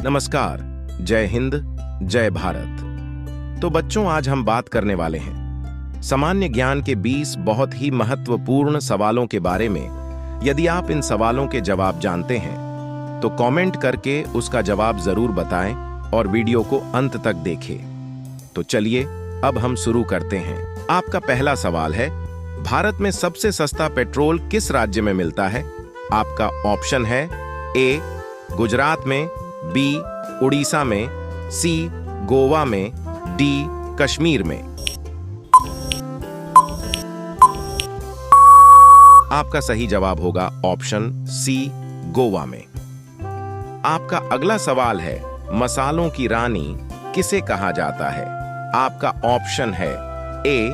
नमस्कार, जय हिंद, जय भारत। तो बच्चों, आज हम बात करने वाले हैं सामान्य ज्ञान के 20 बहुत ही महत्वपूर्ण सवालों के बारे में। यदि आप इन सवालों के जवाब जानते हैं तो कमेंट करके उसका जवाब जरूर बताएं और वीडियो को अंत तक देखें। तो चलिए अब हम शुरू करते हैं। आपका पहला सवाल है, भारत में सबसे सस्ता पेट्रोल किस राज्य में मिलता है? आपका ऑप्शन है ए गुजरात में, बी उड़ीसा में, सी गोवा में, डी कश्मीर में। आपका सही जवाब होगा ऑप्शन सी गोवा में। आपका अगला सवाल है, मसालों की रानी किसे कहा जाता है? आपका ऑप्शन है ए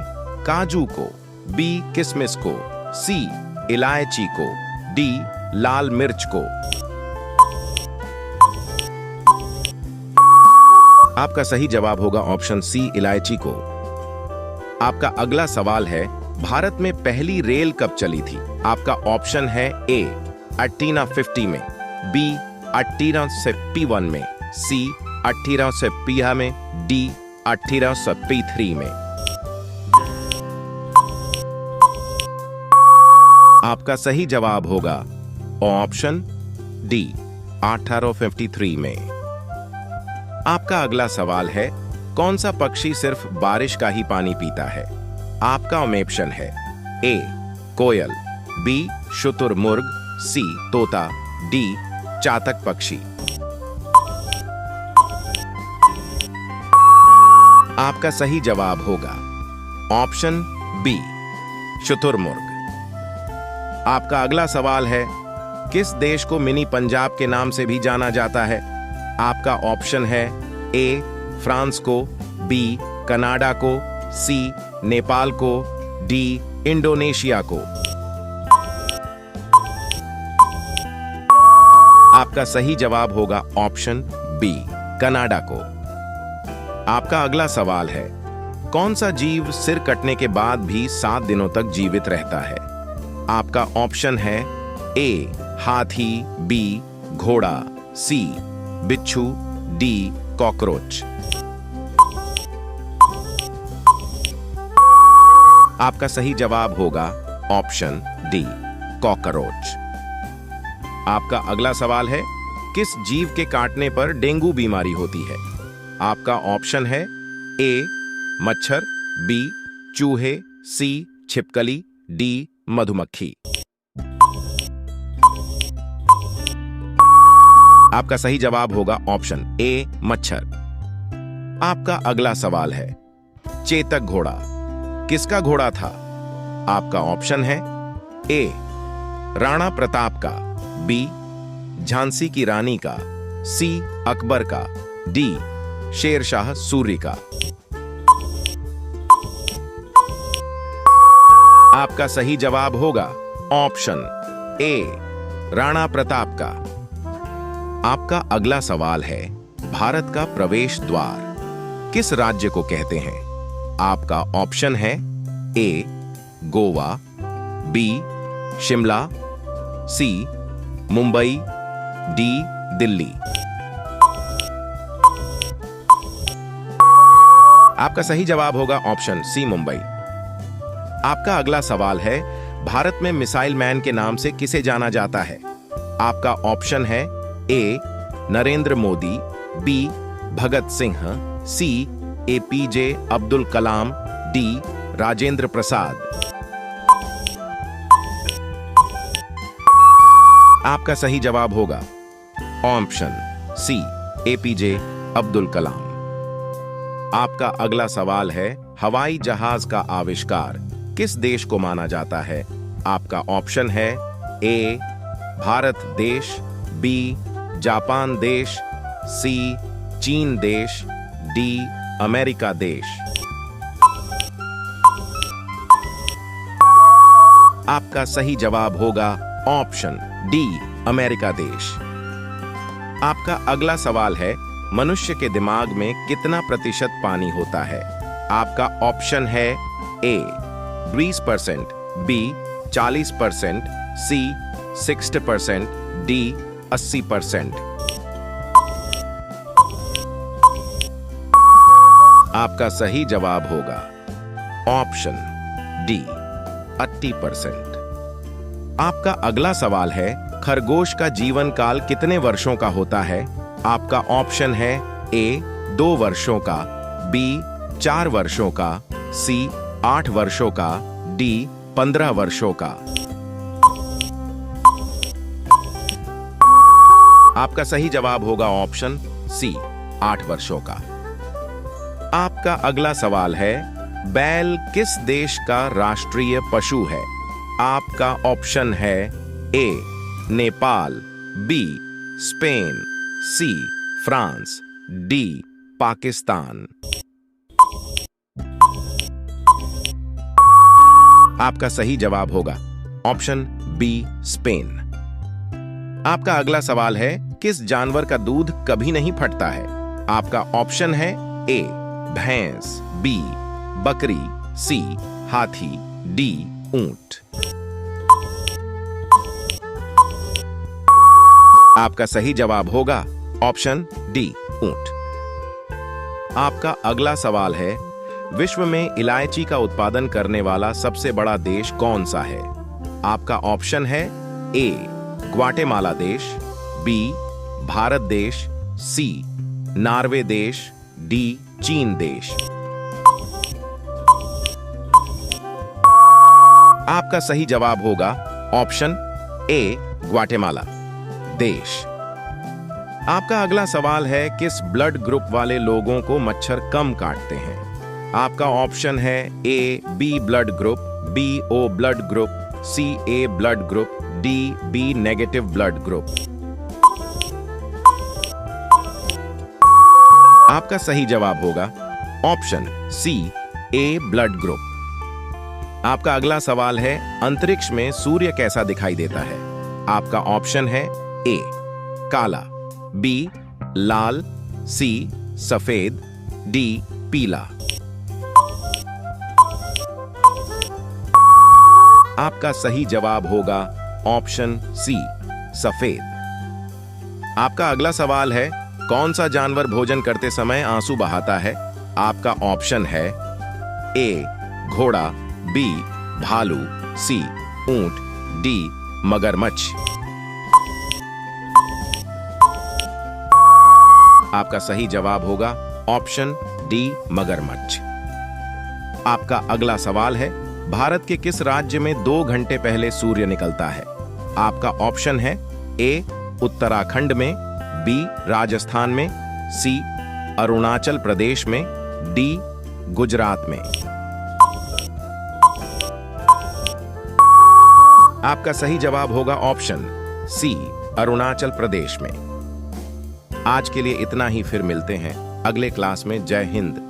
काजू को, बी किशमिश को, सी इलायची को, डी लाल मिर्च को। आपका सही जवाब होगा ऑप्शन सी इलायची को। आपका अगला सवाल है, भारत में पहली रेल कब चली थी? आपका ऑप्शन है ए 1850 में, बी 1851 में, सी 1850 में, डी 1853 में। आपका सही जवाब होगा ऑप्शन डी 1853 में। आपका अगला सवाल है, कौन सा पक्षी सिर्फ बारिश का ही पानी पीता है? आपका ऑप्शन है ए कोयल, बी शुतुरमुर्ग, सी तोता, डी चातक पक्षी। आपका सही जवाब होगा ऑप्शन बी शुतुरमुर्ग। आपका अगला सवाल है, किस देश को मिनी पंजाब के नाम से भी जाना जाता है? आपका ऑप्शन है ए फ्रांस को, बी कनाडा को, सी नेपाल को, डी इंडोनेशिया को। आपका सही जवाब होगा ऑप्शन बी कनाडा को। आपका अगला सवाल है, कौन सा जीव सिर कटने के बाद भी 7 दिनों तक जीवित रहता है? आपका ऑप्शन है ए हाथी, बी घोड़ा, सी बिच्छू, डी कॉकरोच। आपका सही जवाब होगा ऑप्शन डी कॉकरोच। आपका अगला सवाल है, किस जीव के काटने पर डेंगू बीमारी होती है? आपका ऑप्शन है ए मच्छर, बी चूहे, सी छिपकली, डी मधुमक्खी। आपका सही जवाब होगा ऑप्शन ए मच्छर। आपका अगला सवाल है, चेतक घोड़ा किसका घोड़ा था? आपका ऑप्शन है ए राणा प्रताप का, बी झांसी की रानी का, सी अकबर का, डी शेरशाह सूरी का। आपका सही जवाब होगा ऑप्शन ए राणा प्रताप का। आपका अगला सवाल है, भारत का प्रवेश द्वार किस राज्य को कहते हैं? आपका ऑप्शन है ए गोवा, बी शिमला, सी मुंबई, डी दिल्ली। आपका सही जवाब होगा ऑप्शन सी मुंबई। आपका अगला सवाल है, भारत में मिसाइल मैन के नाम से किसे जाना जाता है? आपका ऑप्शन है ए नरेंद्र मोदी, बी भगत सिंह, सी एपीजे अब्दुल कलाम, डी राजेंद्र प्रसाद। आपका सही जवाब होगा ऑप्शन सी एपीजे अब्दुल कलाम। आपका अगला सवाल है, हवाई जहाज का आविष्कार किस देश को माना जाता है? आपका ऑप्शन है ए भारत देश, बी जापान देश, सी चीन देश, डी अमेरिका देश। आपका सही जवाब होगा ऑप्शन डी अमेरिका देश। आपका अगला सवाल है, मनुष्य के दिमाग में कितना प्रतिशत पानी होता है? आपका ऑप्शन है ए 20%, बी 40%, सी 60%, डी 80%। आपका सही जवाब होगा ऑप्शन डी 80%। आपका अगला सवाल है, खरगोश का जीवन काल कितने वर्षों का होता है? आपका ऑप्शन है ए 2 वर्षों का, बी 4 वर्षों का, सी 8 वर्षों का, डी 15 वर्षों का। आपका सही जवाब होगा ऑप्शन सी 8 वर्षों का। आपका अगला सवाल है, बैल किस देश का राष्ट्रीय पशु है? आपका ऑप्शन है A Nepal, B Spain, C France, D Pakistan. आपका सही जवाब होगा ऑप्शन बी स्पेन। आपका अगला सवाल है, किस जानवर का दूध कभी नहीं फटता है? आपका ऑप्शन है ए भैंस, बी बकरी, सी हाथी, डी ऊंट। आपका सही जवाब होगा ऑप्शन डी ऊंट। आपका अगला सवाल है, विश्व में इलायची का उत्पादन करने वाला सबसे बड़ा देश कौन सा है? आपका ऑप्शन है ए ग्वाटेमाला देश, बी भारत देश, सी नॉर्वे देश, डी चीन देश। आपका सही जवाब होगा ऑप्शन ए ग्वाटेमाला देश। आपका अगला सवाल है, किस ब्लड ग्रुप वाले लोगों को मच्छर कम काटते हैं? आपका ऑप्शन है A B blood group, B O blood group, C A blood group, D B negative blood group. आपका सही जवाब होगा option C A blood group. आपका अगला सवाल है, अंतरिक्ष में सूर्य कैसा दिखाई देता है? आपका ऑप्शन है ए काला, बी लाल, सी सफेद, डी पीला। आपका सही जवाब होगा ऑप्शन सी सफेद। आपका अगला सवाल है, कौन सा जानवर भोजन करते समय आंसू बहाता है? आपका ऑप्शन है ए घोड़ा, बी भालू, सी ऊंट, डी मगरमच्छ। आपका सही जवाब होगा ऑप्शन डी मगरमच्छ। आपका अगला सवाल है, भारत के किस राज्य में 2 घंटे पहले सूर्य निकलता है? आपका ऑप्शन है ए उत्तराखंड में, बी राजस्थान में, सी अरुणाचल प्रदेश में, डी गुजरात में। आपका सही जवाब होगा ऑप्शन सी अरुणाचल प्रदेश में। आज के लिए इतना ही, फिर मिलते हैं अगले क्लास में। जय हिंद।